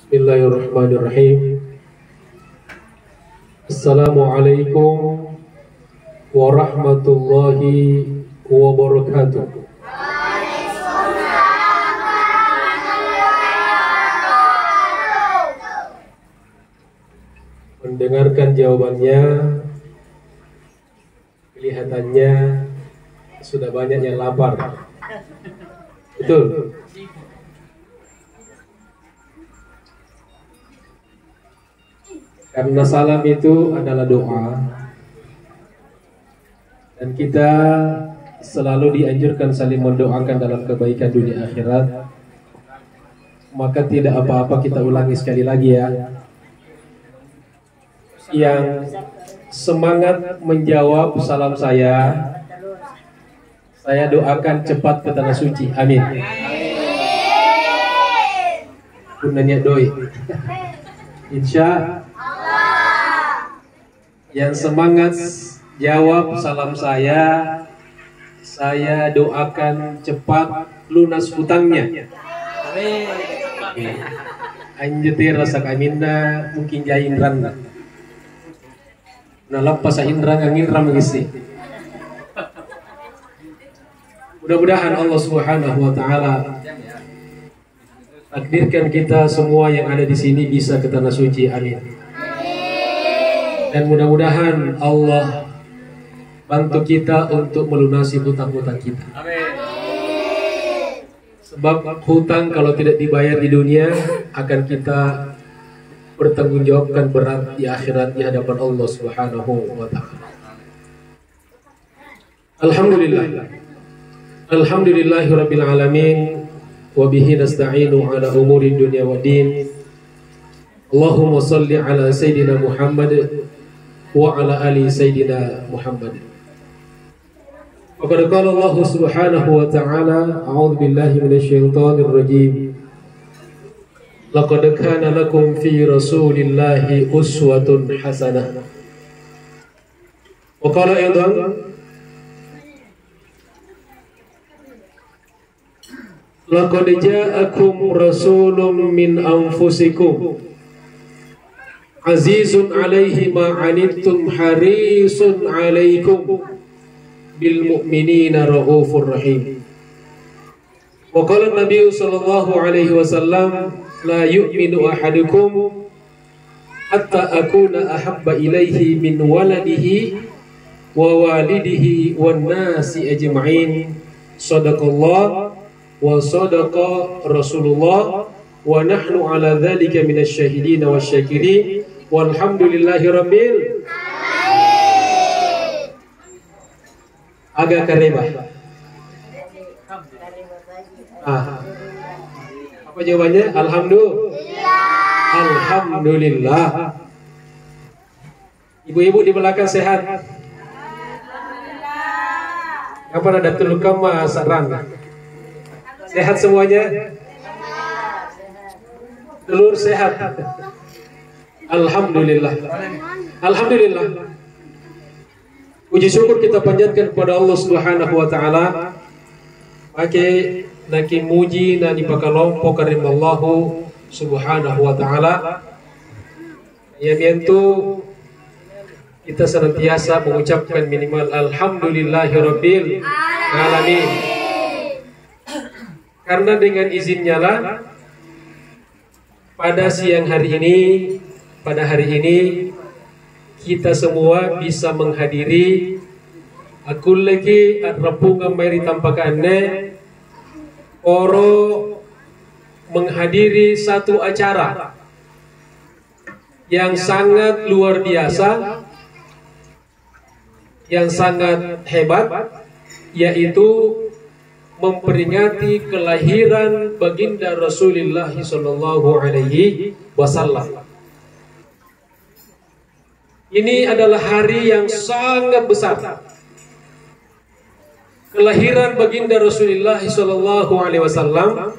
Bismillahirrahmanirrahim. Assalamualaikum warahmatullahi wabarakatuh. Mendengarkan jawabannya, kelihatannya sudah banyak yang lapar. Betul? Karena salam itu adalah doa, dan kita selalu dianjurkan saling mendoakan dalam kebaikan dunia akhirat. Maka tidak apa-apa kita ulangi sekali lagi ya. Yang semangat menjawab salam saya doakan cepat ke tanah suci. Amin. Punanya doi. Insya yang semangat jawab salam saya doakan cepat lunas hutangnya. Anjetir rasa kaminna mungkin jaindran. Nah lepas indra ngindra mengisi. Mudah-mudahan Allah Subhanahu wa taala takdirkan kita semua yang ada di sini bisa ke tanah suci. Amin. Dan mudah-mudahan Allah bantu kita untuk melunasi hutang-hutang kita. Amin. Sebab hutang kalau tidak dibayar di dunia akan kita bertanggungjawabkan berat di akhirat di hadapan Allah Subhanahu wa taala. Alhamdulillahirabbil alamin wa bihi nasta'inu ala umuri dunya waddin. Allahumma shalli ala sayidina Muhammad wa ala ali sayyidina Muhammad. Faqad qala Allah Subhanahu wa ta'ala, a'udzu billahi minasyaitonir rajim. Laqad kana lakum fi Rasulillahi uswatun hasanah. Wa qala aidan laqad ja'akum rasulun min anfusikum azizun alaihi ma anittum harisun alaikum bil mu'minina raufur rahim. Wa qala an-nabiy sallallahu alaihi wasallam la yu'minu ahadukum hatta akuna ahabba ilaihi min waladihi wa walidihi wan nasi ajma'in. Sadaqallah wa sadaqa Rasulullah wa nahnu ala dzalika minasy syahidin wasyakirin. Walhamdulillahi rabbil agak kareba. Apa jawabannya? Alhamdulillah. Ibu-ibu di belakang sehat? Kapan ada tulukam saran? Sehat semuanya? Telur sehat. Alhamdulillah. Alhamdulillah. Puji syukur kita panjatkan kepada Allah Subhanahu wa taala. Pakai naki muji na dipakalompo karimallahu Subhanahu wa taala. Ya miantu kita senantiasa mengucapkan minimal alhamdulillahirabbil alamin. Karena dengan izinnya lah pada siang hari ini, pada hari ini kita semua bisa menghadiri aku lagi repungan meri tampakannya oro menghadiri satu acara yang sangat luar biasa, yang sangat hebat, yaitu memperingati kelahiran baginda Rasulullah sallallahu alaihi wasallam. Ini adalah hari yang sangat besar. Kelahiran baginda Rasulullah sallallahu alaihi wasallam.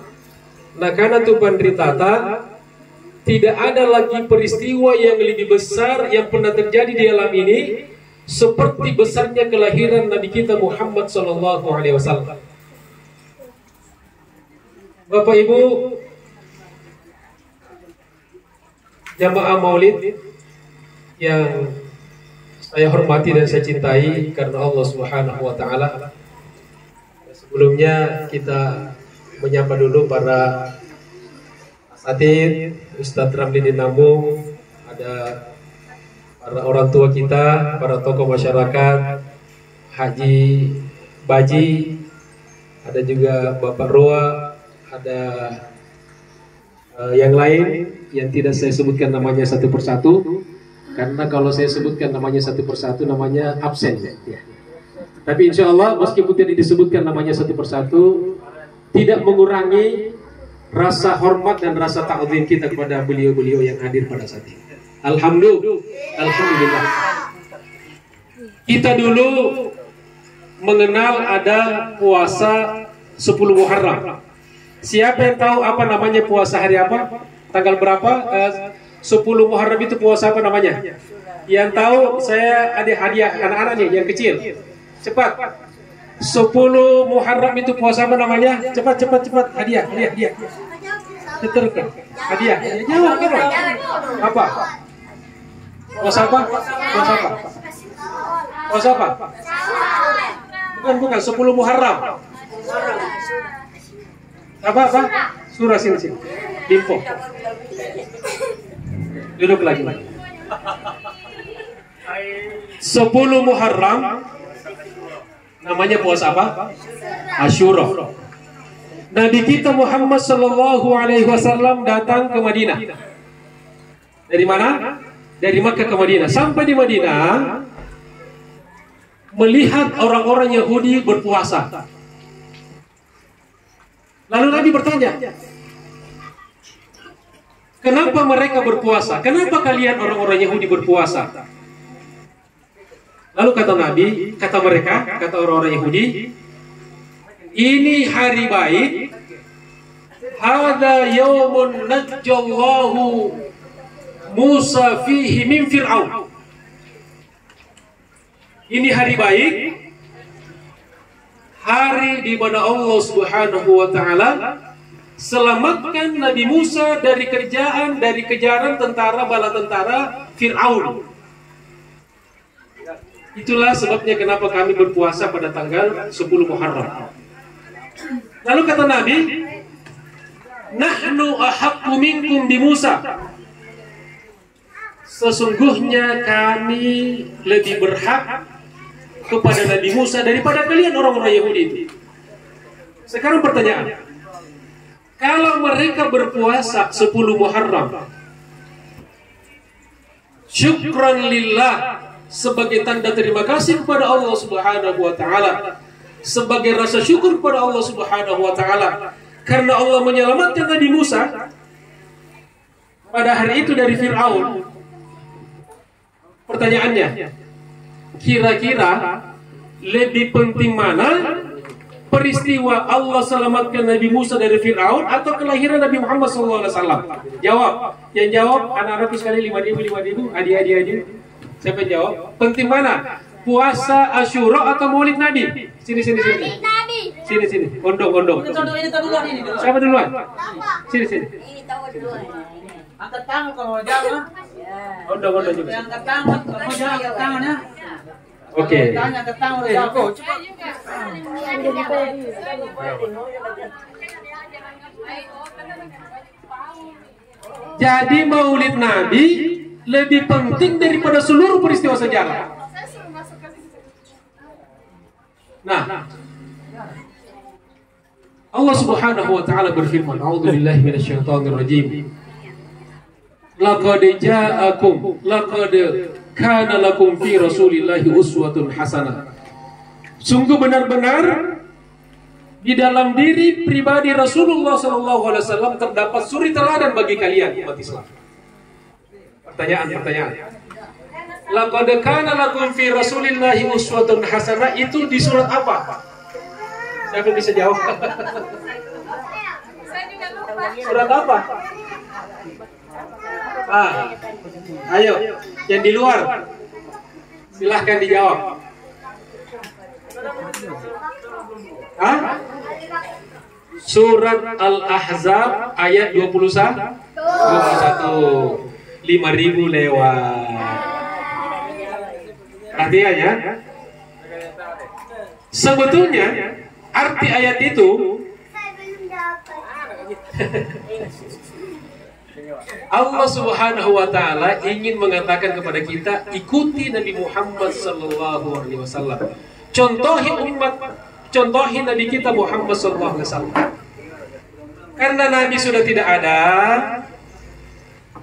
Nah, karena tu pandritata tidak ada lagi peristiwa yang lebih besar yang pernah terjadi di alam ini seperti besarnya kelahiran Nabi kita Muhammad sallallahu alaihi wasallam. Bapak Ibu, Jamaah Maulid yang saya hormati dan saya cintai karena Allah Subhanahu wa taala. Sebelumnya kita menyapa dulu para asatid, Ustadz Ramli Nambung, ada para orang tua kita, para tokoh masyarakat, Haji Baji, ada juga Bapak Roa, ada yang lain yang tidak saya sebutkan namanya satu persatu, karena kalau saya sebutkan namanya satu persatu namanya absen ya. Tapi insya Allah meskipun tidak disebutkan namanya satu persatu, tidak mengurangi rasa hormat dan rasa ta'zim kita kepada beliau-beliau yang hadir pada saat ini. Alhamdulillah. Kita dulu mengenal ada puasa 10 Muharram. Siapa yang tahu apa namanya puasa hari apa? Tanggal berapa? 10 Muharram itu puasa apa namanya? Yang tahu, saya ada hadiah anak-anak nih yang kecil. Cepat. 10 Muharram itu puasa apa namanya? Cepat. Hadiah. Terus. Hadiah. Jawab apa? Puasa apa? Puasa apa? Bukan 10 Muharram. Apa? Surah sini. Info. Duduk lagi. 10 Muharram namanya puasa apa? Asyura. Nabi kita Muhammad sallallahu alaihi wasallam datang ke Madinah. Dari mana? Dari Makkah ke Madinah. Sampai di Madinah melihat orang-orang Yahudi berpuasa. Lalu Nabi bertanya, kenapa mereka berpuasa? Kenapa kalian orang-orang Yahudi berpuasa? Lalu kata Nabi, kata orang-orang Yahudi, ini hari baik. Hada yaumun najjallahu Musa fihi min Fir'aun. Ini hari baik, hari di mana Allah Subhanahu wa taala selamatkan Nabi Musa dari kejaran tentara bala tentara Fir'aun. Itulah sebabnya kenapa kami berpuasa pada tanggal 10 Muharram. Lalu kata Nabi, nahnu ahaqqu minkum bi Musa. Sesungguhnya kami lebih berhak kepada Nabi Musa daripada kalian orang-orang Yahudi itu. Sekarang pertanyaan, kalau mereka berpuasa 10 Muharram syukran lillah, sebagai tanda terima kasih kepada Allah Subhanahu wa taala, sebagai rasa syukur kepada Allah Subhanahu wa taala karena Allah menyelamatkan Nabi Musa pada hari itu dari Fir'aun. Pertanyaannya, kira-kira lebih penting mana peristiwa Allah selamatkan Nabi Musa dari Fir'aun atau kelahiran Nabi Muhammad SAW? Jawab. Yang jawab anak-anak sekali 5.000 hadiah. Siapa yang jawab? Penting mana? Puasa Asyura atau Maulid Nabi? Sini. Sini. Ondong. Siapa duluan? Sini. Angkat tangan kalau jawab. Ondong juga. Angkat tangan, kalau jawab angkat tangan ya. Oke. Angkat tangan udah jawab. Jadi Maulid Nabi lebih penting daripada seluruh peristiwa sejarah. Nah, Allah Subhanahu wa taala berfirman, "A'udzubillahi minasyaitonir rajim. Laqad kana lakum fi Rasulillahi uswatun hasanah." Sungguh benar-benar di dalam diri pribadi Rasulullah SAW terdapat suri teladan bagi kalian umat Islam. Pertanyaan. Laqad kana lakum fi Rasulillahi uswatun hasanah itu di surat apa? Siapa bisa jawab? Surat apa? Ayo, yang di luar silahkan dijawab. Surat Al-Ahzab ayat 21. 5.000 lewat. Artinya ya, sebetulnya arti ayat itu Allah Subhanahu wa taala ingin mengatakan kepada kita, ikuti Nabi Muhammad sallallahu alaihi wasallam. Contohi Nabi kita Muhammad sallallahu alaihi wasallam. Karena Nabi sudah tidak ada,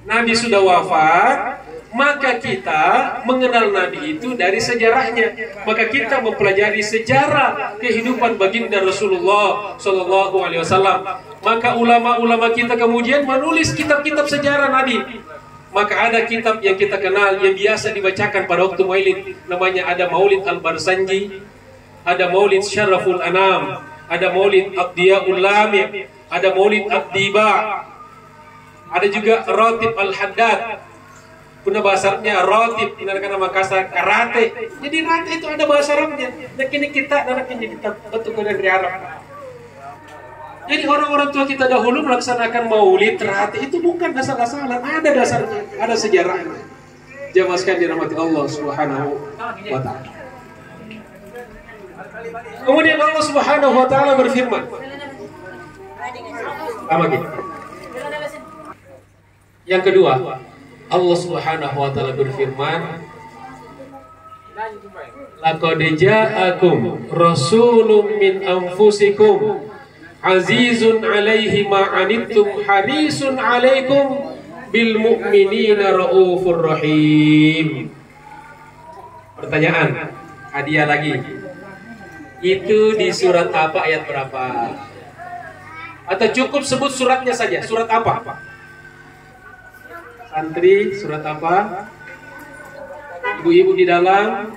Nabi sudah wafat, maka kita mengenal Nabi itu dari sejarahnya. Maka kita mempelajari sejarah kehidupan baginda Rasulullah sallallahu alaihi wasallam. Maka ulama-ulama kita kemudian menulis kitab-kitab sejarah Nabi. Maka ada kitab yang kita kenal yang biasa dibacakan pada waktu Maulid, namanya ada Maulid Al-Barsanji, ada Maulid Syaraful Anam, ada Maulid Abdiyaul Lami, ada Maulid Abdiba, ada juga Ratib Al-Haddad. Punah bahasa Arabnya Ratib, karena Makassar karate. Jadi rate itu ada bahasa Arabnya. Dan kini kita betul dari Arab. Jadi orang-orang tua kita dahulu melaksanakan maulid rate itu bukan asal-asalan, ada dasarnya, ada sejarahnya. Jamaah sekalian dirahmati Allah Subhanahu wa taala. Kemudian Allah Subhanahu wa taala berfirman. Sama gitu. Yang kedua, Allah Subhanahu wa taala berfirman, laqad ja'akum rasulun min anfusikum azizun 'alaihi ma 'anittum harisun 'alaikum bil mu'minina raufur rahim. Pertanyaan, hadiah lagi. Itu di surat apa, ayat berapa? Atau cukup sebut suratnya saja, surat apa? Santri, surat apa? Ibu-ibu di dalam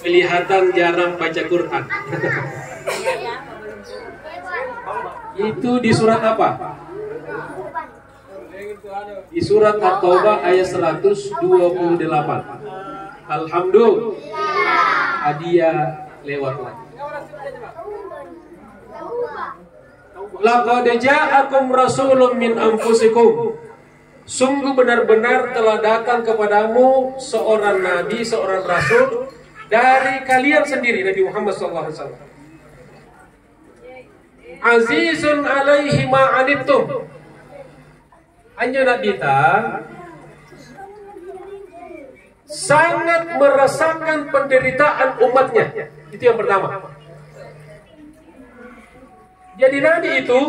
kelihatan jarang baca Quran. Itu di surat apa? Di surat At-Taubah ayat 128. Alhamdulillah, hadiah lewat lagi. Laqad ja'akum rasulun min anfusikum. Sungguh benar-benar telah datang kepadamu seorang nabi, seorang rasul dari kalian sendiri, Nabi Muhammad SAW. Azizun 'alaihi ma 'anittum. Hanya Nabi kita sangat merasakan penderitaan umatnya. Itu yang pertama. Jadi Nabi itu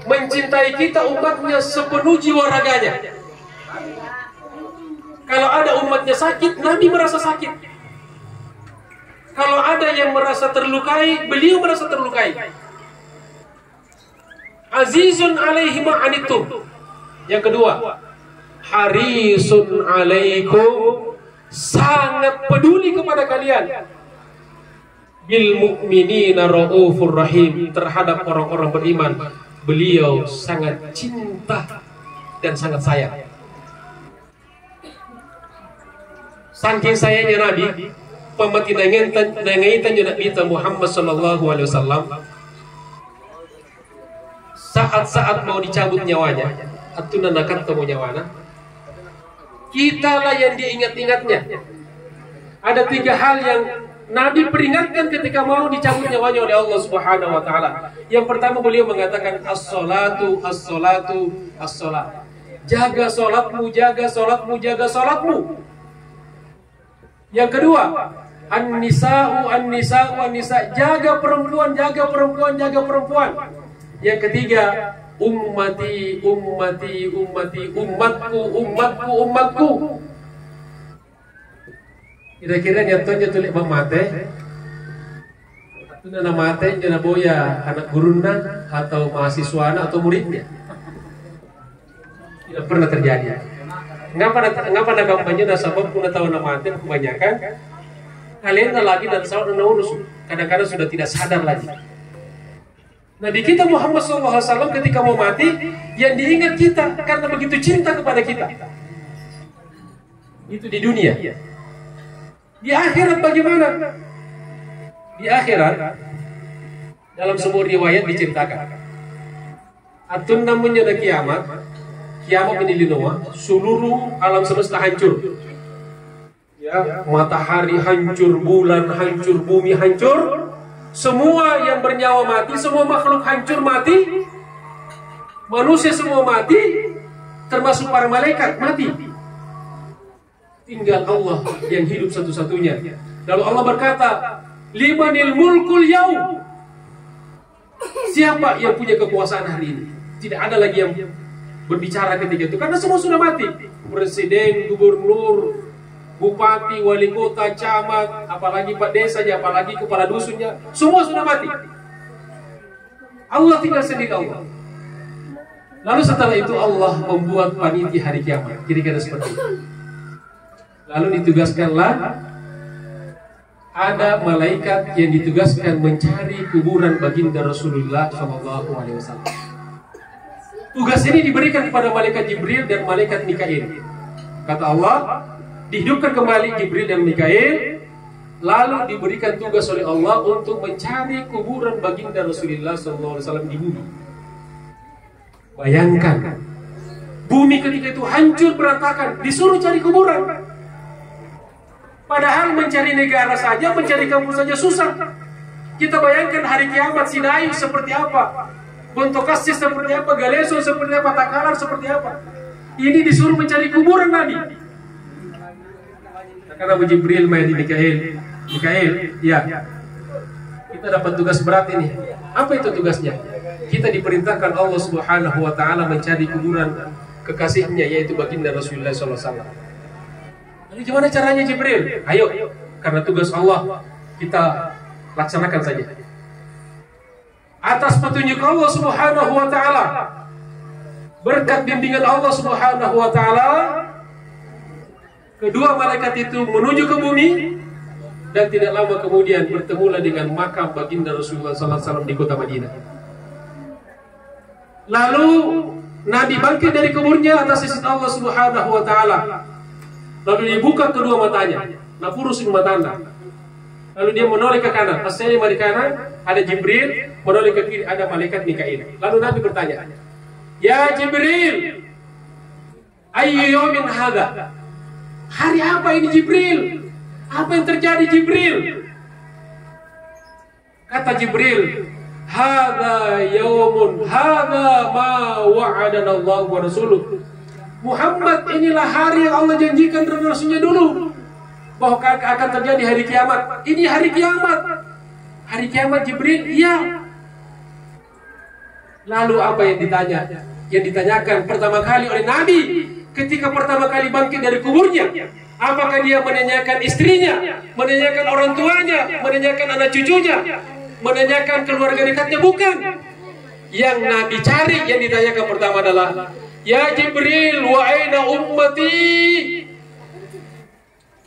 mencintai kita umatnya sepenuh jiwa raganya. Kalau ada umatnya sakit, Nabi merasa sakit. Kalau ada yang merasa terlukai, beliau merasa terlukai. Azizun 'alaihi ma 'anittum. Yang kedua, harisun 'alaikum, sangat peduli kepada kalian. Bil mu'minina raufur rahim, terhadap orang-orang beriman beliau sangat cinta dan sangat sayang. Saking sayangnya Nabi, pamati nangaitan Nabi Muhammad sallallahu alaihi wasallam, saat-saat mau dicabut nyawanya, atuna nakan temu nyawana, kitalah yang diingat-ingatnya. Ada 3 hal yang Nabi peringatkan ketika mau dicabut nyawanya oleh Allah Subhanahu wa taala. Yang pertama, beliau mengatakan as-salatu, as-salatu, as-salat. Jaga salatmu, jaga salatmu, jaga salatmu. Yang kedua, an-nisa'u, an-nisa'u, an-nisa'. Jaga perempuan, jaga perempuan, jaga perempuan. Yang ketiga, ummati, ummati, ummati, umatku, umatku, umatku. Kira-kira nyatonya tulik mamate, itu nana mate jana boya anak guruna atau mahasiswana atau muridnya. Tidak pernah terjadi. Ngapa ada kampanye dan sabab pun tahu nama mate kebanyakan. Kalian lagi dan sahur dan urus, kadang-kadang sudah tidak sadar lagi. Nabi kita Muhammad SAW ketika mau mati, yang diingat kita karena begitu cinta kepada kita. Itu di dunia. Di akhirat bagaimana? Di akhirat, dalam sebuah riwayat diceritakan, atun namanya ada kiamat, kiamat ini linoa, seluruh alam semesta hancur. Ya, matahari hancur, bulan hancur, bumi hancur, semua yang bernyawa mati, semua makhluk hancur mati, manusia semua mati, termasuk para malaikat mati. Tinggal Allah yang hidup satu-satunya. Lalu Allah berkata, limanil mulkul yaum. Siapa yang punya kekuasaan hari ini? Tidak ada lagi yang berbicara ketika itu, karena semua sudah mati. Presiden, gubernur, bupati, wali kota, camat, apalagi pak desanya, apalagi kepala dusunnya, semua sudah mati. Allah tinggal sendiri Allah. Lalu setelah itu Allah membuat panitia hari kiamat, kira-kira seperti itu. Lalu ditugaskanlah ada malaikat yang ditugaskan mencari kuburan baginda Rasulullah SAW. Tugas ini diberikan kepada malaikat Jibril dan malaikat Mikail. Kata Allah, dihidupkan kembali Jibril dan Mikail, lalu diberikan tugas oleh Allah untuk mencari kuburan baginda Rasulullah SAW di bumi. Bayangkan, bumi ketika itu hancur berantakan, disuruh cari kuburan. Padahal mencari negara saja, mencari kampus saja susah. Kita bayangkan hari kiamat Sinai seperti apa, Bontokastis seperti apa, Galeso seperti apa, Takalar seperti apa. Ini disuruh mencari kuburan Nabi. Karena Jibril main di Mikail, ya. Kita dapat tugas berat ini. Apa itu tugasnya? Kita diperintahkan Allah Subhanahu wa taala mencari kuburan kekasihnya, yaitu baginda Rasulullah SAW. Jadi gimana caranya Jibril? Ayo, karena tugas Allah kita laksanakan saja. Atas petunjuk Allah Subhanahu wa taala, berkat bimbingan Allah Subhanahu wa taala, kedua malaikat itu menuju ke bumi dan tidak lama kemudian bertemulah dengan makam baginda Rasulullah SAW di kota Madinah. Lalu Nabi bangkit dari kuburnya atas izin Allah Subhanahu wa taala. Lalu dibuka kedua matanya, nafurusin matanya. Lalu dia menoleh ke kanan, pas saya di kanan ada Jibril, menoleh ke kiri ada malaikat Mikail. Lalu Nabi bertanya, "Ya Jibril, ayyu yawmin hadha?" Hari apa ini Jibril? Apa yang terjadi Jibril? Kata Jibril, "Hadha yawmun hadha ma wa'adana Allah wa rasuluh." Muhammad, inilah hari yang Allah janjikan dan Rasulnya dulu, bahwa akan terjadi hari kiamat. Ini hari kiamat. Hari kiamat Jibril, iya. Lalu apa yang ditanya? Yang ditanyakan pertama kali oleh Nabi ketika pertama kali bangkit dari kuburnya. Apakah dia menanyakan istrinya, menanyakan orang tuanya, menanyakan anak cucunya, menanyakan keluarga dekatnya? Bukan. Yang Nabi cari, yang ditanyakan pertama adalah, "Ya Jibril, wa aina ummati?"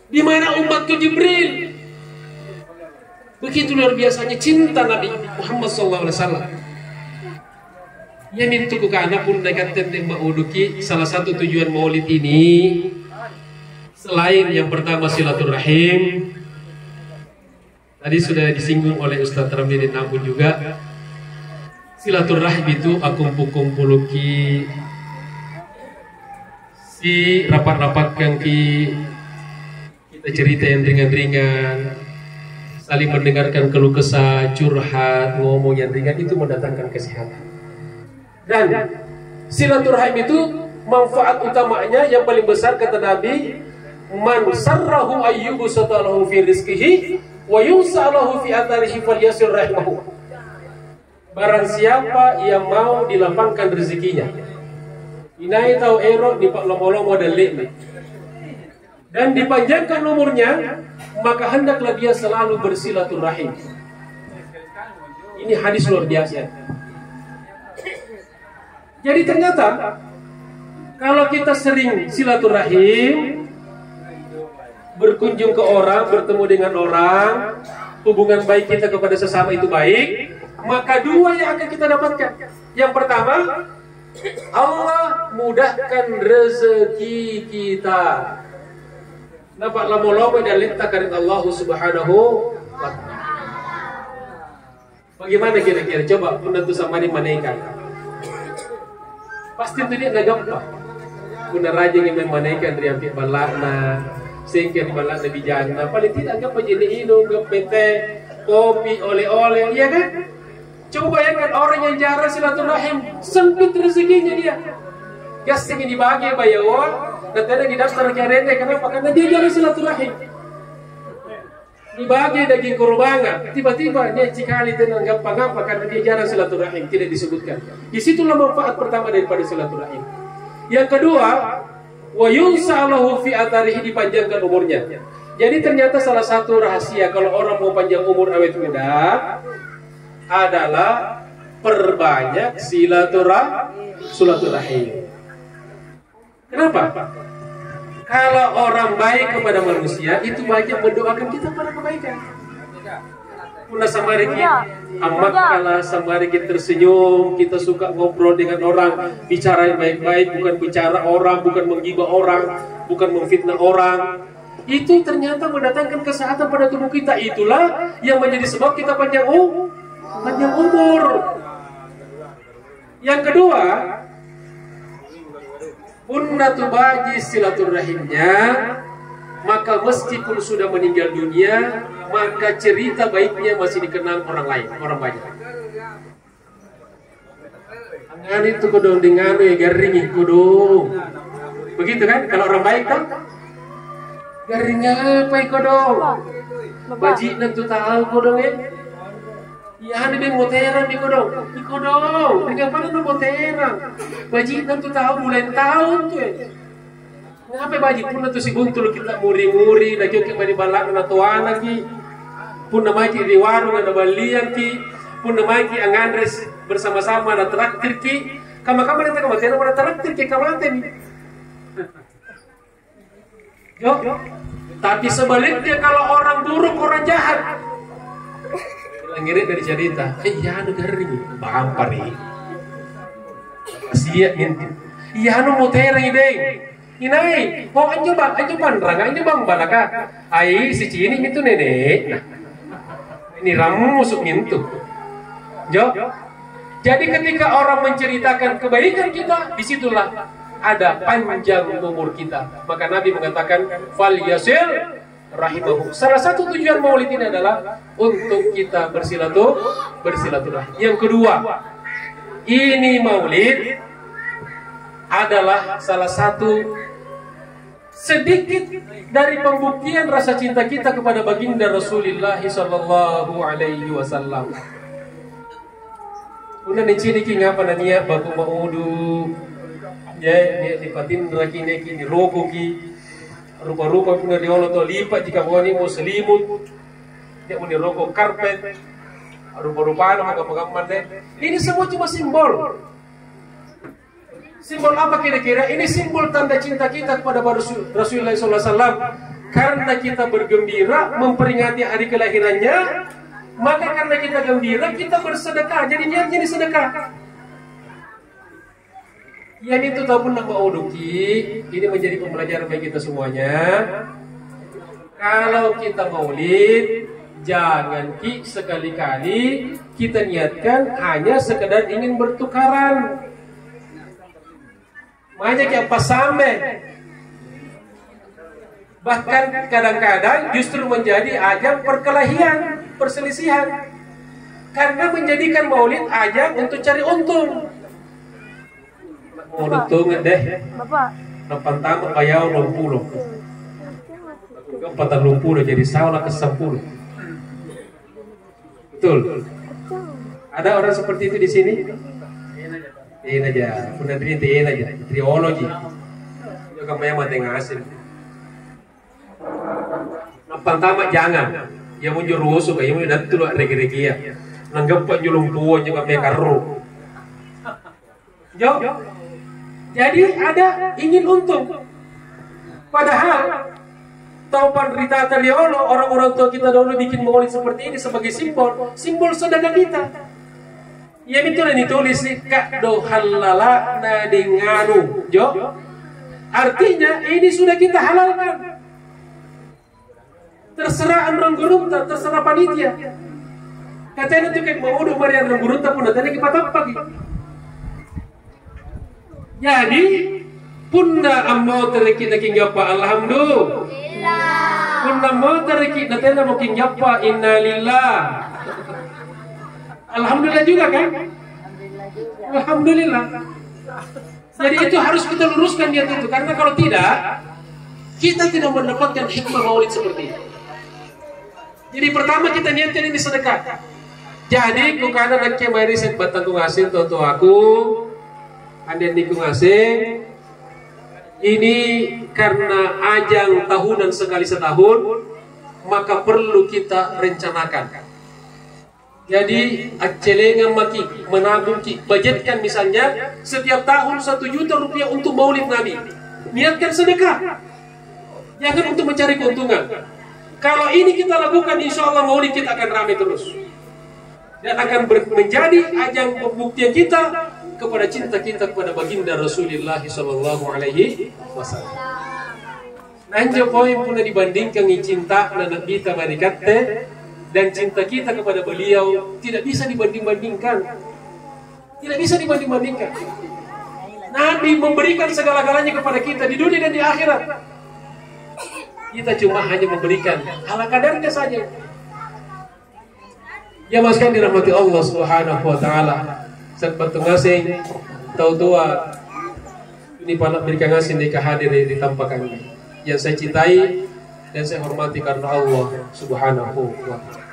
Di mana umatku Jibril? Begitu luar biasanya cinta Nabi Muhammad SAW. Ya mintu ku kana pun dekat tentang mauduki. Salah satu tujuan Maulid ini selain yang pertama silaturahim, tadi sudah disinggung oleh Ustaz Ramli Nambun juga. Silaturahim itu akumpul-kumpuluki si rapat-rapat yang kita cerita yang ringan-ringan, saling mendengarkan keluh kesah, curhat, ngomong yang ringan, itu mendatangkan kesehatan. Dan silaturahim itu manfaat utamanya yang paling besar kata Nabi, man sarrahu ayyubu satalahu fi rizqihi wa yunsalahu fi atharihi falyasir rahimahu. Barang siapa yang mau dilapangkan rezekinya, inai tahu ero di pak lomo-lomo dan lele, dan dipanjangkan umurnya, maka hendaklah dia selalu bersilaturahim. Ini hadis luar biasa. Jadi ternyata kalau kita sering silaturahim, berkunjung ke orang, bertemu dengan orang, hubungan baik kita kepada sesama itu baik, maka dua yang akan kita dapatkan. Yang pertama, Allah mudahkan rezeki kita. Nampak lama-lama dan letak karin Allah Subhanahu wa ta'ala. Bagaimana kira-kira? Coba penentu sama di manaikan. Pasti itu dia nggak gampang. Kuna raja yang memanaikan dari api balakna, sehingga di balakna bijana. Paling tidak gak penjadi inu, gak pete, kopi, oleh-oleh, iya kan? Coba bayangkan orang yang jarang silaturahim, sempit rezekinya dia. Gas ingin dibagi bayawon, dan tadi di daftar kerende, kenapa? Karena dia jarang silaturahim. Dibagi daging kurbangan, tiba-tiba dia cikali tenang gampang-gampang karena dia jarang silaturahim, tidak disebutkan. Disitulah manfaat pertama daripada silaturahim. Yang kedua, wa yunsalahu fi atharihi, dipanjangkan umurnya. Jadi ternyata salah satu rahasia kalau orang mau panjang umur awet muda adalah perbanyak silaturahim. Kenapa? Kalau orang baik kepada manusia itu banyak mendoakan kita pada kebaikan. Puna samari kita amat kala samari kita tersenyum, kita suka ngobrol dengan orang, bicara yang baik-baik, bukan bicara orang, bukan menggibah orang, bukan memfitnah orang. Itu ternyata mendatangkan kesehatan pada tubuh kita. Itulah yang menjadi sebab kita panjang umur. Yang kedua, punnatu baji silaturahimnya, maka meskipun sudah meninggal dunia, maka cerita baiknya masih dikenang orang lain, orang banyak. Angan itu kodong dengan ya garing kodong. Begitu kan? Kalau orang baik kan? Garing apa kodong? Baji nanti tahu kodong ya? Ya ada yang moteran di kodong. Di kodong. Dengan mana tu moteran? Baji nanti tahu bulan tahun tu ya. Ngapa baji pun nanti si buntul kita muri-muri, nak joki mari balak na tuan lagi. Pun namaki di warung ada balian ki, pun namaki angandres bersama-sama ada traktir ki. Kama-kama nanti kamaten ada traktir ki kamaten. Yo. Tapi sebaliknya kalau orang buruk, orang jahat, ngirit dari cerita, iya anu garing, bampar nih. Siap minti. Iya anu moterang ideng. Inai, mau anjo panrang, anjo bang balaka. Ai si cini itu nenek. Nah, ini ramu musuk mintu. Jo. Jadi ketika orang menceritakan kebaikan kita, disitulah ada panjang umur kita. Maka Nabi mengatakan, fal yasil rahimahu. Salah satu tujuan maulid ini adalah untuk kita bersilaturahim. Yang kedua, ini maulid adalah salah satu sedikit dari pembuktian rasa cinta kita kepada baginda Rasulullah sallallahu alaihi wasallam. Una nicini ki ngapa nania baku maudu. Ya, di patin rakine ki di rogo ki. Rupa-rupa puna di ono to lipat jika mau ni muslimut. Dia mau di rogo karpet. Rupa-rupa magam-magam deh. Ini semua cuma simbol. Simbol apa kira-kira? Ini simbol tanda cinta kita kepada Rasulullah SAW. Karena kita bergembira memperingati hari kelahirannya, maka karena kita gembira kita bersedekah. Jadi niatnya ini sedekah. Yang itu tahu nama uduki. Ini menjadi pembelajaran bagi kita semuanya. Kalau kita maulid, jangan sekali-kali kita niatkan hanya sekedar ingin bertukaran. Banyak yang pasame. Bahkan kadang-kadang justru menjadi ajang perkelahian, perselisihan. Karena menjadikan maulid ajang untuk cari untung. Mau untung deh. Bapak. Napan tamu bayar 20. Kepatan 20 jadi salah ke 10. Betul. Ada orang seperti itu di sini? Ini aja, punya ini aja, triologi. Juga kamu mati ngasih. Nampang tamat jangan. Yang muncul rusuk, yang muncul datu lah regi-regi ya. Nanggap pak julung tua juga mekaru. Jo. Jadi ada ingin untung. Padahal tahu penderita taliolo, orang-orang tua kita dahulu bikin maulid seperti ini sebagai simbol sedekah kita. Ya itu yang ditulis kak do halala na denganu, jo. Artinya ini sudah kita halalkan. Terserah orang gurunta, terserah panitia. Katanya itu kayak mau udah marian orang gurunta pun datanya kita pagi. Jadi Punna ammo teriki na kinggapa alhamdulillah. Punna mo teriki na tena mo kinggapa innalillah. Alhamdulillah juga kan? Alhamdulillah. Jadi itu harus kita luruskan niat itu, karena kalau tidak kita tidak mendapatkan hikmah maulid seperti itu. Jadi pertama kita niatkan ini sedekah. Jadi kukana nak kemari set batang ku ngasih toto aku, anden di ku ngasih. Ini karena ajang tahunan sekali setahun, maka perlu kita rencanakan. Jadi acelengan maki menabung ki, budgetkan misalnya setiap tahun 1 juta rupiah untuk maulid Nabi. Niatkan sedekah, jangan untuk mencari keuntungan. Kalau ini kita lakukan, insya Allah maulid kita akan ramai terus dan akan menjadi ajang pembuktian kita kepada cinta kita kepada baginda Rasulullah Sallallahu Alaihi Wasallam. Nanti poin pun dibandingkan cinta Nabi tabarikatte dan cinta kita kepada beliau tidak bisa dibanding-bandingkan. Tidak bisa dibanding-bandingkan. Nabi memberikan segala-galanya kepada kita di dunia dan di akhirat. Kita cuma hanya memberikan ala kadarnya saja. Ya maskan dirahmati Allah Subhanahu wa taala. Sahabat ngasing tahu tua ini pada berikan ngasing di hadir di tempat kami yang saya cintai dan saya hormati karena Allah Subhanahu wa taala.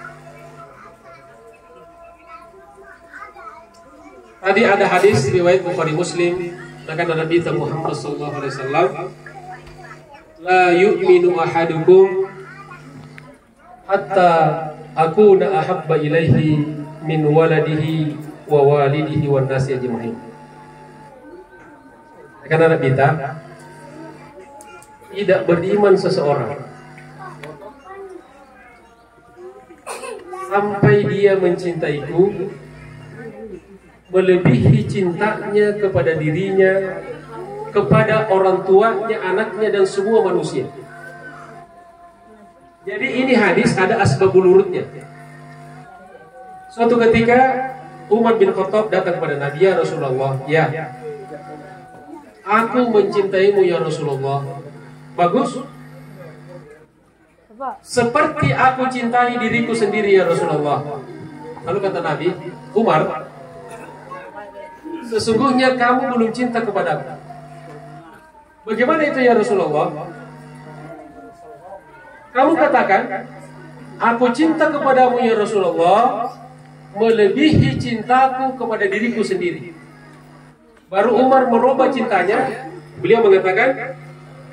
Tadi ada hadis riwayat Bukhari Muslim, kata Nabi Muhammad sallallahu alaihi wasallam, la yu'minu ahadukum hatta akuna ahabba ilaihi min waladihi wa walidihi wan nasi ajma'in. Karena Nabi tidak beriman seseorang sampai dia mencintaiku melebihi cintanya kepada dirinya, kepada orang tuanya, anaknya dan semua manusia. Jadi ini hadis ada asbabul urutnya. Suatu ketika Umar bin Khattab datang kepada Nabi, ya Rasulullah, ya, aku mencintaimu ya Rasulullah. Bagus. Seperti aku cintai diriku sendiri ya Rasulullah. Lalu kata Nabi, Umar, sesungguhnya kamu belum cinta kepadaku. Bagaimana itu ya Rasulullah? Kamu katakan, aku cinta kepadamu ya Rasulullah melebihi cintaku kepada diriku sendiri. Baru Umar merubah cintanya. Beliau mengatakan,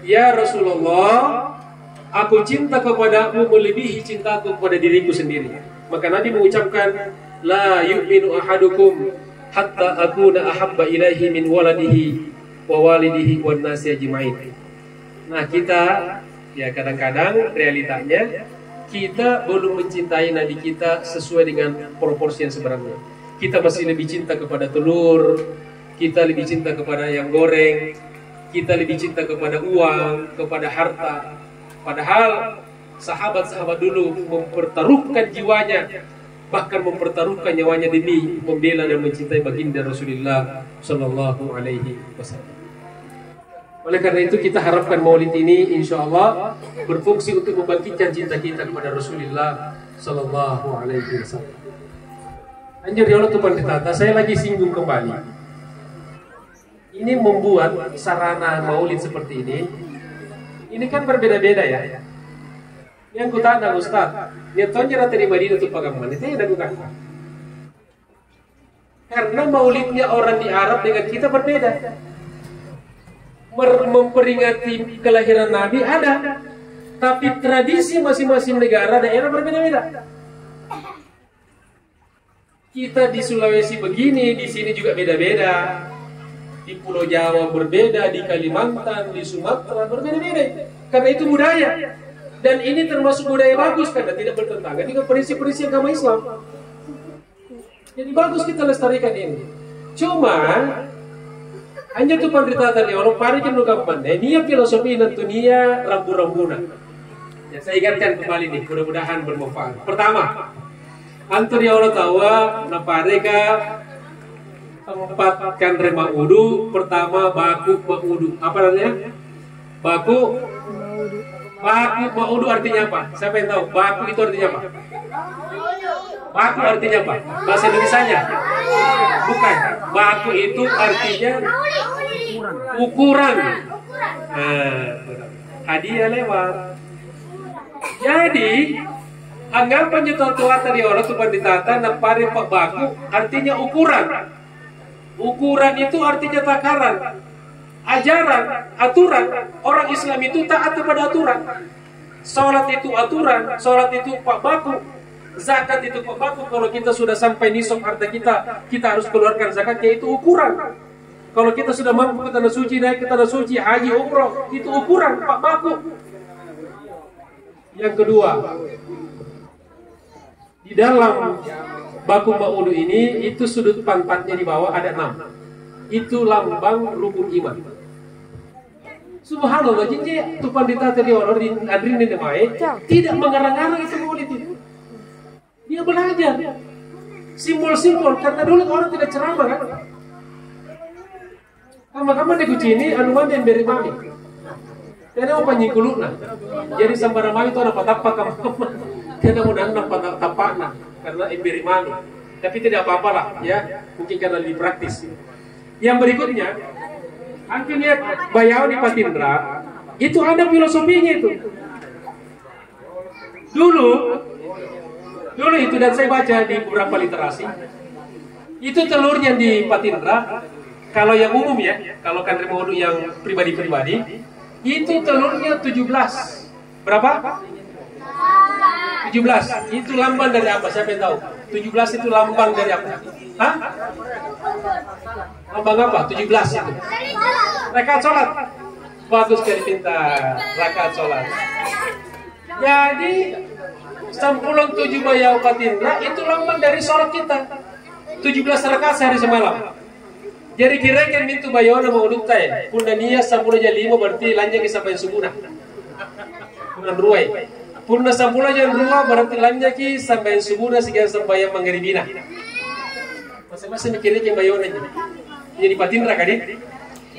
ya Rasulullah, aku cinta kepadamu melebihi cintaku kepada diriku sendiri. Maka Nabi mengucapkan, la yu'minu ahadukum hatta akuna ahabba ilaihi min waladihi wa walidihi wan nasi ajma'in. Nah, kita ya kadang-kadang realitanya kita belum mencintai Nabi kita sesuai dengan proporsi yang sebenarnya. Kita masih lebih cinta kepada telur, kita lebih cinta kepada ayam goreng, kita lebih cinta kepada uang, kepada harta. Padahal sahabat-sahabat dulu mempertaruhkan jiwanya, bahkan mempertaruhkan nyawanya demi membela dan mencintai baginda Rasulullah Sallallahu Alaihi Wasallam. Oleh karena itu kita harapkan maulid ini insya Allah berfungsi untuk membangkitkan cinta kita kepada Rasulullah Sallallahu Alaihi Wasallam. Anjir ya Allah Tuhan kita, saya lagi singgung kembali. Ini membuat sarana maulid seperti ini kan berbeda-beda ya. Yang kutanya Ustaz, nyatanya rata di Madinah itu pagaman itu yang lakukan. Karena maulidnya orang di Arab dengan kita berbeda. Memperingati kelahiran Nabi ada, tapi tradisi masing-masing negara daerah berbeda-beda. Kita di Sulawesi begini, di sini juga beda-beda. Di Pulau Jawa berbeda, di Kalimantan, di Sumatera berbeda-beda. Karena itu budaya. Dan ini termasuk budaya bagus karena tidak bertentangan dengan prinsip-prinsip agama Islam. Jadi bagus kita lestarikan ini. Cuma hanya tu penderitaan ya orang pari kan luka pandai. Nia filosofi dan dunia rambu-rambuna. Ya, saya ingatkan kembali nih, mudah-mudahan bermanfaat. Pertama, antur ya Allah tahu na pareka tempat Kandre Maudu. Pertama Baku Maudu. Apa namanya? Baku Maudu artinya apa? Siapa yang tahu? Baku itu artinya apa? Baku artinya apa? Bahasa Indonesianya? Bukan. Baku itu artinya ukuran. Nah, hadiah lewat. Jadi anggapan tua tadi orang tuh ditata napari pak baku artinya ukuran. Ukuran itu artinya takaran, ajaran, aturan. Orang Islam itu taat kepada aturan. Sholat itu aturan, sholat itu pak baku, zakat itu pak baku. Kalau kita sudah sampai nisab harta kita harus keluarkan zakatnya, itu ukuran. Kalau kita sudah mampu ke tanah suci, naik ke tanah suci, haji, umroh, itu ukuran pak baku. Yang kedua, di dalam Baku Maudu ini, itu sudut pantatnya di bawah ada 6. Itu lambang rukun iman. Subhanallah, jadi tupan ditata di orang di adrin di Demai tidak mengarang-arang itu maulid itu. Dia belajar simbol-simbol, karena dulu orang tidak ceramah kan. Kamu di kucini, anuan dan beri mami. Karena mau panyikuluna. Jadi sambara mami itu ada patapa kamu. Karena mau nang tapana karena beri mami. Tapi tidak apa-apa lah, ya. Mungkin karena lebih praktis. Yang berikutnya, antum lihat Bayau di Patindra, itu ada filosofinya itu. Dulu itu, dan saya baca di beberapa literasi, itu telurnya di Patindra. Kalau yang umum ya, kalau Kandre Maudu yang pribadi-pribadi, itu telurnya 17. Berapa? 17. Itu lambang dari apa? Siapa yang tahu? 17 itu lambang dari apa? Hah? Lambang apa? 17 itu. Rakaat sholat. Bagus sekali, pintar. Rakaat sholat. Jadi, sampulong 7 Bayau Patindra itu lambang dari sholat kita. 17 rakaat sehari semalam. Jadi kira-kira mintu Bayona mau uduktai. Punda niya sampula jalima berarti lanjang sampai subuh. Punda ruai. Punda sampula jam 2 berarti lanjang sampai subuh sekian sampai yang manggaribina. Masing-masing mikirnya ke Bayona aja. Jadi Patindra kan?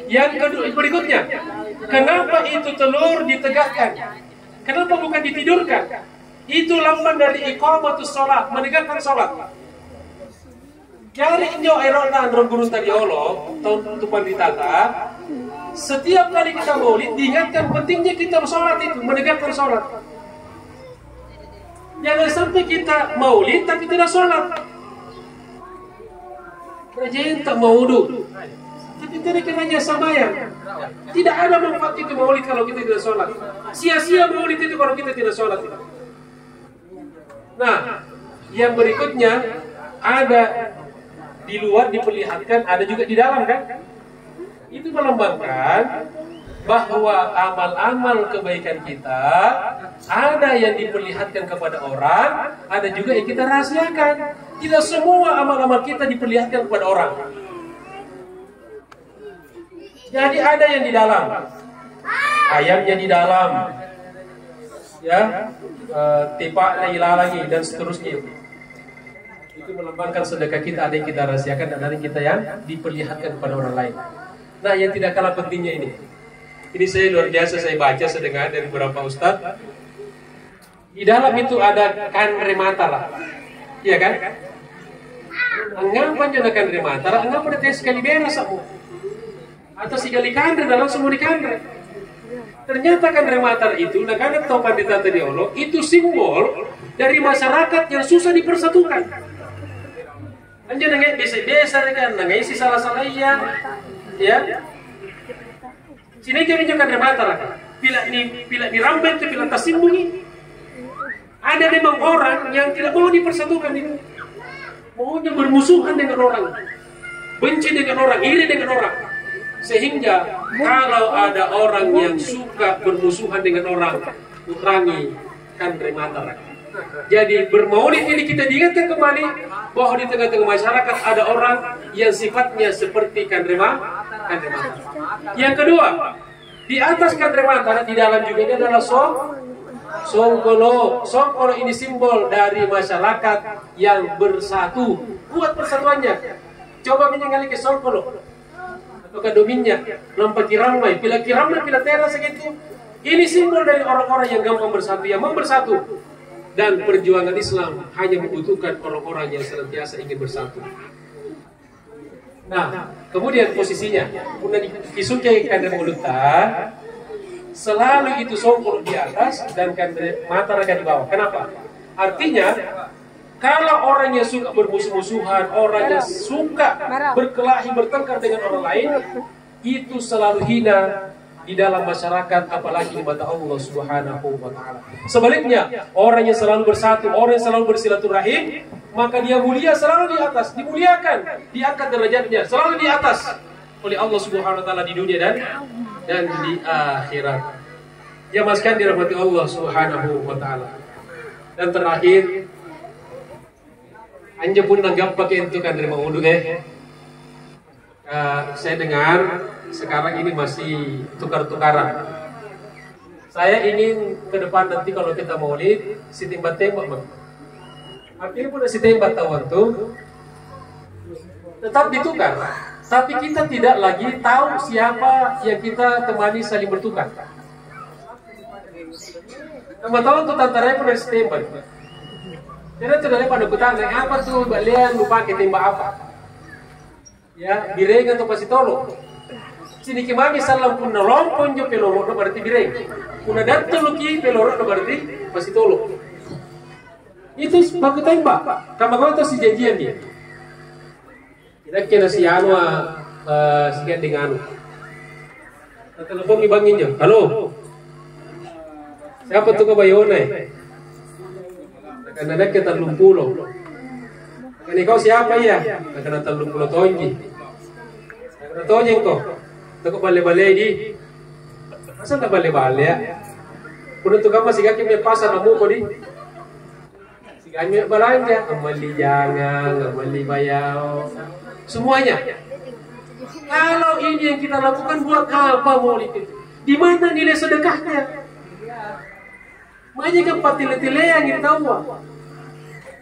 Yang kedua berikutnya, kenapa itu telur ditegakkan? Kenapa bukan ditidurkan? Itu lambang dari iqamatus sholat, menegakkan sholat. Jadi injo airona andron gurun tadi Allah tahun tupan ditata. Setiap kali kita maulid diingatkan pentingnya kita sholat itu, menegakkan sholat. Jangan sampai kita maulid tapi tidak sholat. Kerajaan tak maudu, tapi tidak kenanya sambayang. Tidak ada manfaat itu maulid kalau kita tidak sholat. Sia-sia maulid itu kalau kita tidak sholat. Nah, yang berikutnya ada di luar diperlihatkan, ada juga di dalam kan? Itu melambangkan bahwa amal-amal kebaikan kita ada yang diperlihatkan kepada orang, ada juga yang kita rahasiakan. Tidak semua amal-amal kita diperlihatkan kepada orang. Jadi ada yang di dalam, ayamnya di dalam, ya, tipa lagi dan seterusnya. Itu melambangkan sedekah kita, ada yang kita rahasiakan dan ada yang kita yang diperlihatkan kepada orang lain. Nah, yang tidak kalah pentingnya ini saya luar biasa, saya baca, saya dengar dari beberapa ustadz. Di dalam itu ada Kandre Matara, iya kan? Anggapan ada Kandre Matara, anggapan ada tes sekali beres aku, atau sekali Kandre dalam semua di Kandre. Ternyata Kandre Matara itu, nah karena topan di tata diolo, itu simbol dari masyarakat yang susah dipersatukan. Anjir nengay biasa kan, nengay si salah-salah ya. Sini kami juga Kandre Matara, pila di rambai itu pila tasimbungi. Ada memang orang yang tidak mau dipersatukan itu, maunya bermusuhan dengan orang, benci dengan orang, iri dengan orang. Sehingga kalau ada orang yang suka bermusuhan dengan orang, kurangi Kandre Matara. Jadi bermaulid ini kita diingatkan kembali bahwa di tengah-tengah masyarakat ada orang yang sifatnya seperti Kandre Matara. Yang kedua, di atas Kandre Matara di dalam juga ini adalah Songkolo. Songkolo ini simbol dari masyarakat yang bersatu, kuat persatuannya. coba menyengali ke Songkolo atau ke dominnya, nampak kiramai, pila tera segitu. Ini simbol dari orang-orang yang gampang bersatu, yang mau bersatu. Dan perjuangan Islam hanya membutuhkan orang-orang yang senantiasa ingin bersatu. Nah, kemudian posisinya, puna disukai kandre muluta, selalu itu Songkolo di atas dan kandre mata mereka di bawah. Kenapa? Artinya, kalau orang yang suka bermusuh-musuhan, orang yang suka berkelahi, bertengkar dengan orang lain, itu selalu hina di dalam masyarakat, apalagi di mata Allah Subhanahu wa Ta'ala. Sebaliknya, orang yang selalu bersatu, orang yang selalu bersilaturahim, maka dia mulia selalu di atas, dimuliakan, diangkat derajatnya, selalu di atas oleh Allah Subhanahu wa Ta'ala di dunia dan di akhirat. Ya maskan dirahmati Allah Subhanahu wa Ta'ala. Dan terakhir, anja pun nanggap pakai itu kan dari Maudu saya dengar sekarang ini masih tukar-tukaran. Saya ingin ke depan nanti kalau kita maulid, si tembak-tembak. Artinya pun si tembak tawan tuh tetap ditukar. Tapi kita tidak lagi tahu siapa yang kita temani saling bertukar. Teman-teman tuh tantaranya pun dari si tembak. Jadi tidak pada kutanya, apa tuh balian lupa ke tembak apa? Ya, bireng atau pasitolo. Sini kimami salam pun nolompon jo peloro no berarti bireng. Kuna datang luki peloro no berarti pasitolo. Itu baku tembak. Kamu kau tahu si janjian dia. Kira-kira si anu sekian dengan anu. Telepon ibangin jo. Halo. Siapa tuh kebayona? Karena kita 30. Kan kau siapa ya? Karena 30 tonji. Karena tonji kau. Tako bale-bale di. Masa tak bale-bale ya? Kuno tu kamu si kaki punya pasar namu ko di. Si kami belanja, ngamali jangan, ngamali bayau. Semuanya. Kalau ini yang kita lakukan buat apa maulid itu? Di mana nilai sedekahnya? Makanya kan patile-tile yang kita tahu.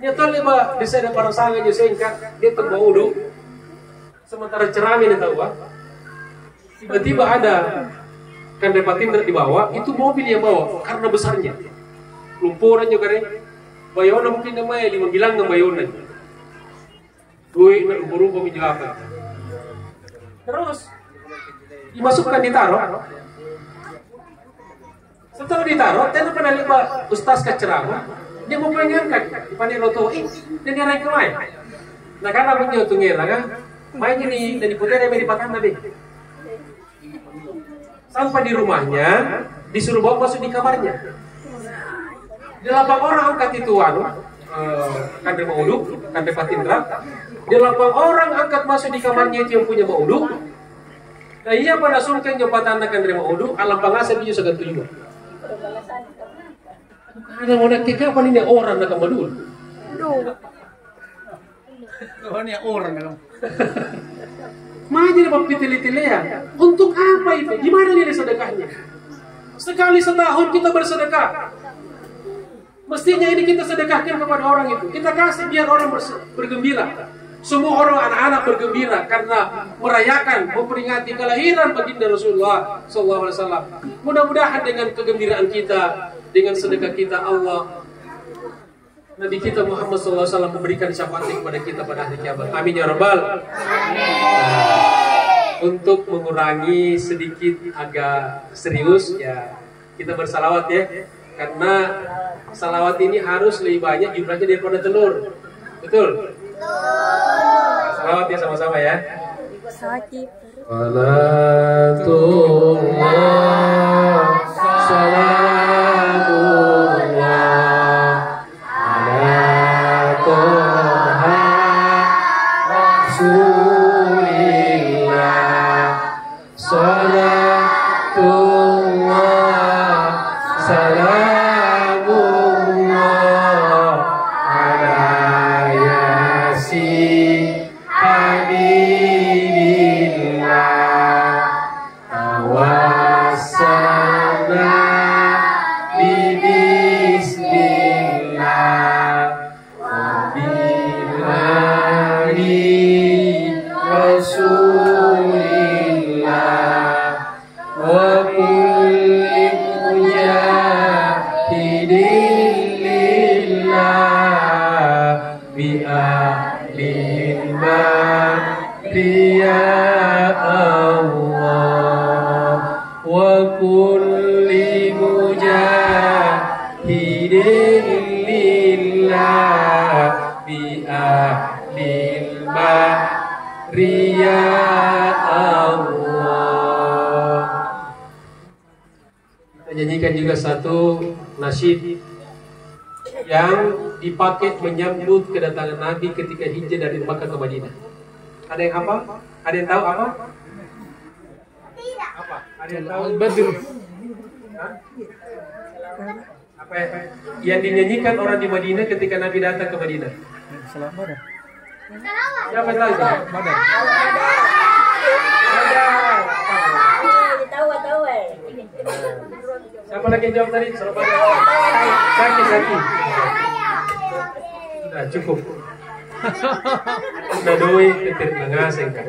Dia tahu leba bisa ada para sangat je sengkat, dia tak udu. Sementara cerami dia tahu. Tiba-tiba ada kan repatin di bawah, itu mobil yang bawa karena besarnya. Lumpuran juga deh. Bayona mungkin namanya 5 bilang nggak bayona. Duit nak lumpur-lumpur menjawab. Terus dimasukkan ditaruh. Setelah ditaruh, tena pernah lihat ustaz ceramah, dia mau ngangkat, pandai roto, dan dia naik ke main. Nah kan abang dia tuh ngira kan, main ini dari putih dari patah tadi. Sampai di rumahnya, disuruh bawa masuk di kamarnya. 8 orang angkat itu kandre mauduk, kandre patindra. 8 orang angkat masuk di kamarnya itu yang punya mauduk. Nah iya pada sungkeng jembatan kandre mauduk, alam pangasa dia sangat tujuh. Ada mau nak kapan ini orang nak madul. Oh ini orang dalam. Mana dapat pitili-tilian? Untuk apa itu? Gimana nilai sedekahnya? Sekali setahun kita bersedekah. Mestinya ini kita sedekahkan kepada orang itu. Kita kasih biar orang bergembira. Semua orang anak-anak bergembira karena merayakan, memperingati kelahiran baginda Rasulullah SAW. Mudah-mudahan dengan kegembiraan kita, dengan sedekah kita, Allah Nabi kita Muhammad SAW memberikan syafaat kepada kita pada hari kiamat. Amin ya rabbal. Untuk mengurangi sedikit agak serius ya, kita bersalawat ya. Karena salawat ini harus lebih banyak jumlahnya daripada telur. Betul? Salawat ya sama-sama ya. Sakit. Salatullah salamullah ala Toha Rasulillah. Salatullah salamullah ala Yasin Habibillah. Tawassalna bibismillah wa billahi kulli mujahidin lillah bi ahlil bahriya Allah. Kita nyanyikan juga satu nasyid yang dipakai menyambut kedatangan Nabi ketika hijrah dari Makkah ke Madinah. Ada yang hafal? Ada yang tahu apa? Apa? Ada yang tahu? Badr. Apa yang dinyanyikan orang di Madinah ketika Nabi datang ke Madinah? Salam Badr. Siapa yang tahu? Badr. Tahu. Siapa lagi yang jawab tadi? Saki. Sudah cukup. Sudah doi ketir ngaseng kan.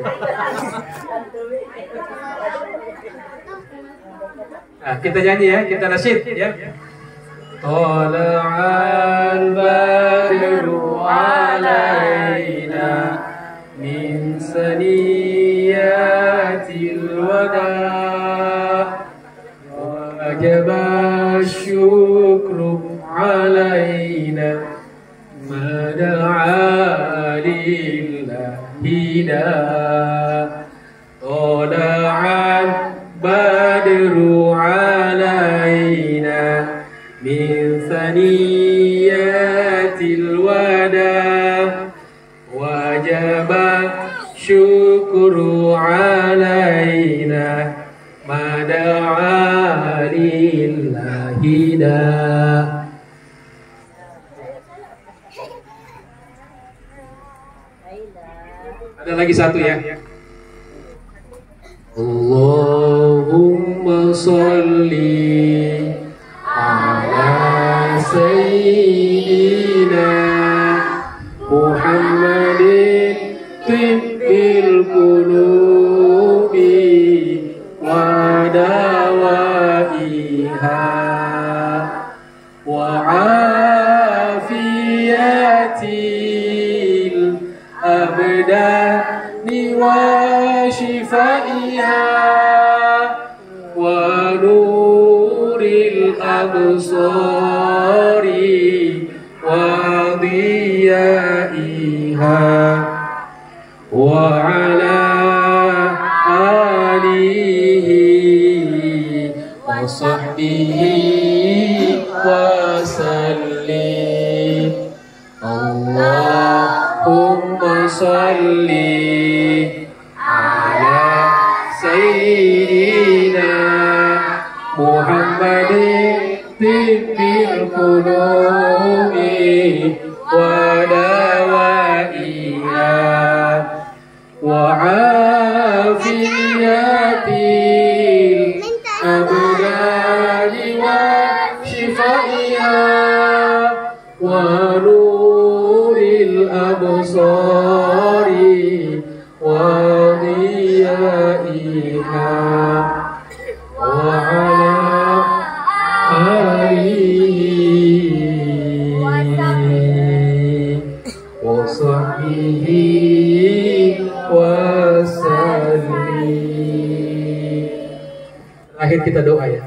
Nah, kita nyanyi ya, kita nasyid ya. Tala'al badru alaina min saniyatil wada' wajaba syukru alaina ma da'a lillahi da' tala'al badru alaina min saniyatil wada' wajaba syukru alaina ma da'a lillahi da'. Ada lagi satu ya. Allahumma sholli ala sayyidina Muhammadin tibbil qulubi wa dawaiha wa afiyatil abdani wa shifaiha wa nuril absari wa diyaiha wa ala alihi wa sahbihi wa sallim. Allahumma sholli ala sayyidina Muhammadin tibbil qulubi wa dawaiha wa afiyatil abdani wa shifaiha wa nuril absari wa diyaiha wa ala alihi wa sahbihi wa sallim. Terakhir kita doa ya.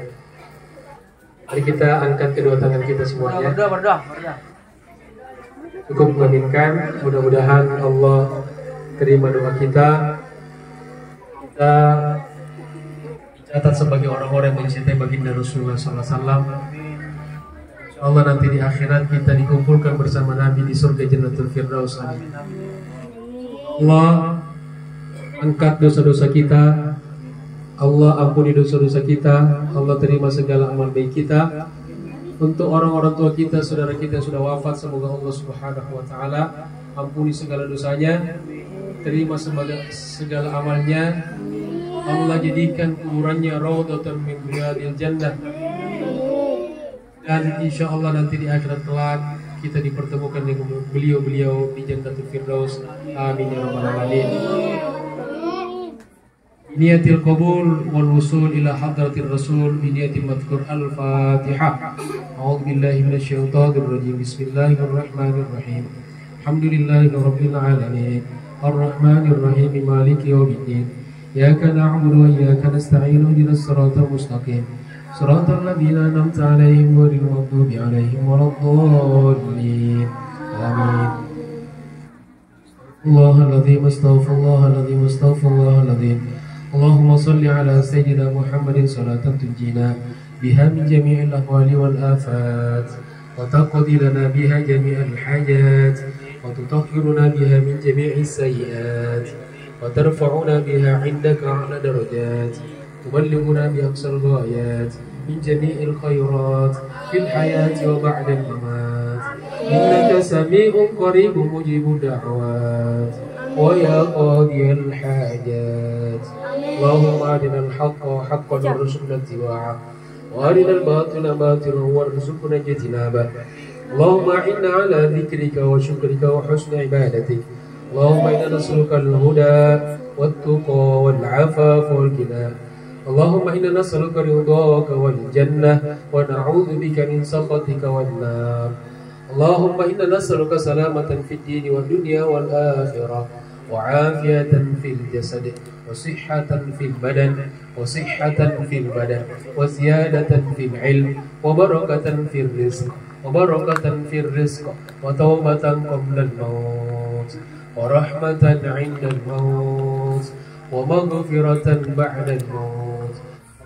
Mari kita angkat kedua tangan kita semuanya. Berdoa. Cukup menginginkan, mudah-mudahan Allah terima doa kita. Kita dicatat sebagai orang-orang yang mencintai baginda Rasulullah SAW. InsyaAllah nanti di akhirat kita dikumpulkan bersama Nabi di surga Jannatul Firdaus. Amin. Allah angkat dosa-dosa kita, Allah ampuni dosa-dosa kita, Allah terima segala amal baik kita. Untuk orang-orang tua kita, saudara kita yang sudah wafat, semoga Allah Subhanahu wa taala ampuni segala dosanya, terima segala amalnya. Allah jadikan kuburannya raudhatan min riyadil jannah. Dan insya Allah nanti di akhirat kelak kita dipertemukan dengan beliau-beliau di Jannatul Firdaus. Amin ya rabbal alamin. Niyatil qabul wal wusul ila hadratir rasul bi niyatil madhkur al-Fatihah. A'udzu billahi minasyaitonir rajim. Bismillahirrahmanirrahim. Alhamdulillahi rabbil alamin. Arrahmanir rahim maliki yaumiddin. إياك نعبد وإياك نستعين اهدنا الصراط المستقيم صراط الذين أنعمت عليهم غير المغضوب عليهم ولا الضالين آمين. الله العظيم استغفر الله العظيم استغفر الله العظيم. اللهم صل على سيدنا محمد صلاة تنجينا بها من جميع الأهوال والآفات وتقضي لنا بها جميع الحاجات وتطهرنا بها من جميع السيئات وترفعنا بها عندك أعلى درجات تبلغنا بأقصى الغايات من جميع الخيرات في الحياة وبعد الممات إنك سميع قريب مجيب الدعوات ويا قاضي الحاجات. اللهم أرنا الحق حقا وارزقنا اتباعه وأرنا الباطل باطلا وارزقنا اجتنابه. اللهم أعنا على ذكرك وشكرك وحسن عبادتك. اللهم إنا نسألك الهدى والتقى والعفاف والغنى. اللهم إنا نسألك رضاك والجنة ونعوذ بك من سخطك والنار. اللهم إنا نسألك سلامة في الدين والدنيا والآخرة وعافية في الجسد وصحة في البدن وزيادة في العلم وبركة في الرزق وتوبة قبل الموت ورحمة عند الموت ومغفرة بعد الموت.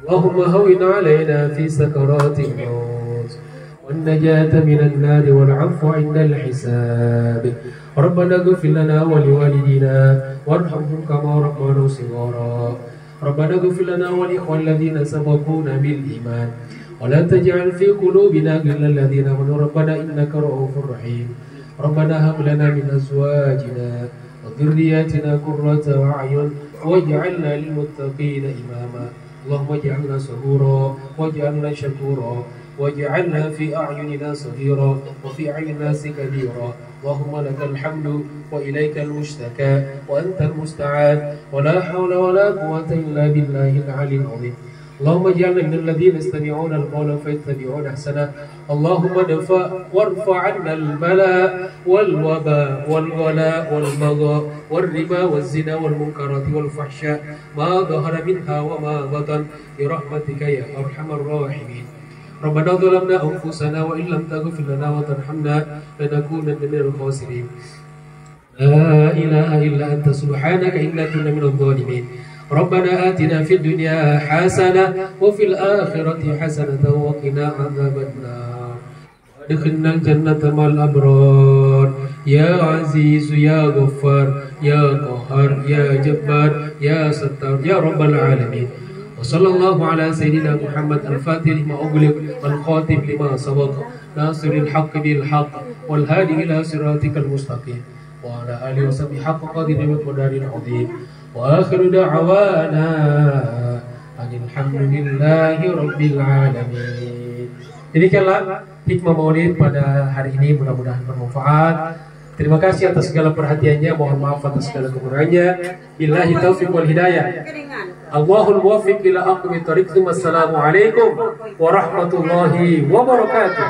اللهم هون علينا في سكرات الموت والنجاة من النار والعفو عند الحساب. ربنا اغفر لنا ولوالدينا وارحمهم كما ربنا صغارا. ربنا اغفر لنا ولإخواننا الذين سبقونا بالإيمان ولا تجعل في قلوبنا غلا الذين آمنوا ربنا إنك رؤوف رحيم. ربنا هب لنا من أزواجنا وذرياتنا قرة أعين واجعلنا للمتقين إماما. اللهم اجعلنا صبورا واجعلنا شكورا واجعلنا في أعيننا صغيرا وفي أعين الناس كبيرا. اللهم لك الحمد وإليك المشتكى وأنت المستعان ولا حول ولا قوة إلا بالله العلي العظيم. اللهم اجعلنا من الذين يستمعون القول فيتبعون أحسنه. اللهم وارفع عنا البلاء والوباء والغلاء والبغاء والربا والزنا والمنكرات والفحشاء ما ظهر منها وما بطن برحمتك يا أرحم الراحمين. ربنا ظلمنا أنفسنا وإن لم تغفر لنا وترحمنا لنكونن من الخاسرين. لا إله إلا أنت سبحانك إنا كنا من الظالمين. ربنا آتنا في الدنيا حسنة وفي الآخرة حسنة وقنا عذاب النار وادخلنا الجنة مع الأبرار يا عزيز يا غفار يا قهار يا جبار يا ستار يا رب العالمين. وصلى الله على سيدنا محمد الفاتح لما أغلق والخاتم لما سبق ناصر الحق بالحق والهادي إلى صراطك المستقيم وعلى آله وصحبه حق قدره ومقداره العظيم. وآخر دعوانا أن الحمdulillahi rabbil alamin. Demikianlah hikmah maulid pada hari ini, mudah-mudahan bermanfaat. Terima kasih atas segala perhatiannya, mohon maaf atas segala kekurangannya. Billahi taufiq wal hidayah. Allahul muwaffiq ila aqwamit thoriq. Wassalamualaikum warahmatullahi wabarakatuh.